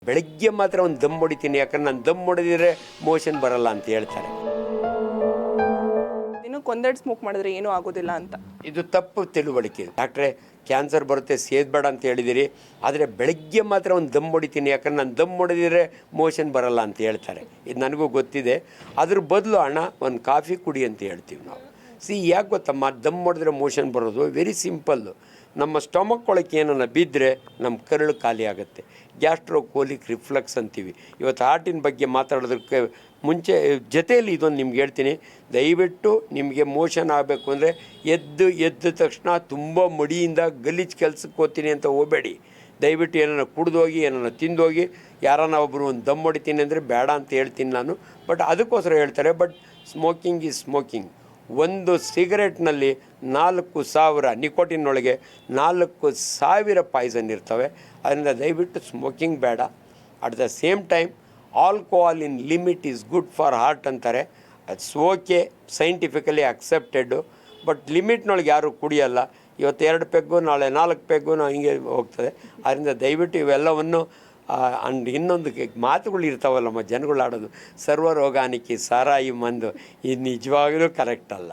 ಬೆಳಗ್ಗೆ ಮಾತ್ರ ಒಂದು ದಮ್ ಹೊಡಿತೀನಿ, ಯಾಕಂದ್ರೆ ನಾನು ದಮ್ ಹೊಡೆದಿದ್ರೆ ಮೋಷನ್ ಬರಲ್ಲ ಅಂತ ಹೇಳ್ತಾರೆ. ಇನ್ನು ಕೊಂದೆರಡು ಸ್ಮೋಕ್ ಮಾಡಿದ್ರೆ ಏನೂ ಆಗೋದಿಲ್ಲ ಅಂತ. ಇದು ತಪ್ಪು ತಿಳುವಳಿಕೆ. ಡಾಕ್ಟ್ರೆ ಕ್ಯಾನ್ಸರ್ ಬರುತ್ತೆ ಸೇದಬೇಡ ಅಂತ ಹೇಳಿದಿರಿ, ಆದರೆ ಬೆಳಗ್ಗೆ ಮಾತ್ರ ಒಂದು ದಮ್ ಹೊಡಿತೀನಿ, ಯಾಕಂದ್ರೆ ನಾನು ದಮ್ ಹೊಡೆದಿದ್ರೆ ಮೋಷನ್ ಬರಲ್ಲ ಅಂತ ಹೇಳ್ತಾರೆ. ಇದು ನನಗೂ ಗೊತ್ತಿದೆ. ಅದ್ರ ಬದಲು ಅಣ್ಣ ಒಂದು ಕಾಫಿ ಕುಡಿ ಅಂತ ಹೇಳ್ತೀವಿ ನಾವು. ಯಾಕೆ ಗೊತ್ತಮ್ಮ, ದಮ್ ಹೊಡೆದ್ರೆ ಮೋಷನ್ ಬರೋದು ವೆರಿ ಸಿಂಪಲ್ಲು. ನಮ್ಮ ಸ್ಟಮಕ್ ಒಳಕ್ಕೆ ಏನನ್ನ ಬಿದ್ದರೆ ನಮ್ಮ ಕರಳು ಖಾಲಿ ಆಗುತ್ತೆ. ಗ್ಯಾಸ್ಟ್ರೋಕೋಲಿಕ್ ರಿಫ್ಲಕ್ಸ್ ಅಂತೀವಿ. ಇವತ್ತು ಹಾರ್ಟಿನ ಬಗ್ಗೆ ಮಾತಾಡೋದಕ್ಕೆ ಮುಂಚೆ ಜೊತೆಯಲ್ಲಿ ಇದೊಂದು ನಿಮ್ಗೆ ಹೇಳ್ತೀನಿ, ದಯವಿಟ್ಟು ನಿಮಗೆ ಮೋಷನ್ ಆಗಬೇಕು ಅಂದರೆ ಎದ್ದ ತಕ್ಷಣ ತುಂಬ ಮಡಿಯಿಂದ ಗಲೀಜು ಕೆಲ್ಸಕ್ಕೆ ಹೋಗ್ತೀನಿ ಅಂತ ಹೋಗಬೇಡಿ. ದಯವಿಟ್ಟು ಏನನ್ನ ಕುಡಿದೋಗಿ ಏನನ್ನ ತಿಂದೋಗಿ ಯಾರನ್ನ ಒಬ್ಬರು ಒಂದು ದಮ್ ಹೊಡಿತೀನಿ ಅಂದರೆ ಬೇಡ ಅಂತ ಹೇಳ್ತೀನಿ ನಾನು. ಬಟ್ ಅದಕ್ಕೋಸ್ಕರ ಹೇಳ್ತಾರೆ. But smoking is smoking. ಒಂದು ಸಿಗರೆಟ್ನಲ್ಲಿ 4,000 ನಿಕೋಟಿನೊಳಗೆ 4,000 ಪಾಯ್ಸನ್ ಇರ್ತವೆ. ಅದರಿಂದ ದಯವಿಟ್ಟು ಸ್ಮೋಕಿಂಗ್ ಬೇಡ. At the same time alcohol in limit is good for heart ಅಂತಾರೆ. It's okay, scientifically accepted. But ಲಿಮಿಟ್ನೊಳಗೆ ಯಾರೂ ಕುಡಿಯಲ್ಲ. ಇವತ್ತು 2 ಪೆಗ್ಗು, ನಾಳೆ 4 ಪೆಗ್ಗು ಹಿಂಗೆ ಹೋಗ್ತದೆ. ಅದರಿಂದ ದಯವಿಟ್ಟು ಇವೆಲ್ಲವನ್ನು ಅಂಡ್ ಇನ್ನೊಂದು ಮಾತುಗಳು ಇರ್ತಾವಲ್ಲಮ್ಮ ಜನಗಳು ಆಡೋದು, ಸರ್ವರೋಗಾನಿಕಿ ಸಾರಾಯಿ ಮಂದು, ಇದು ನಿಜವಾಗಲೂ ಕರೆಕ್ಟ್ ಅಲ್ಲ.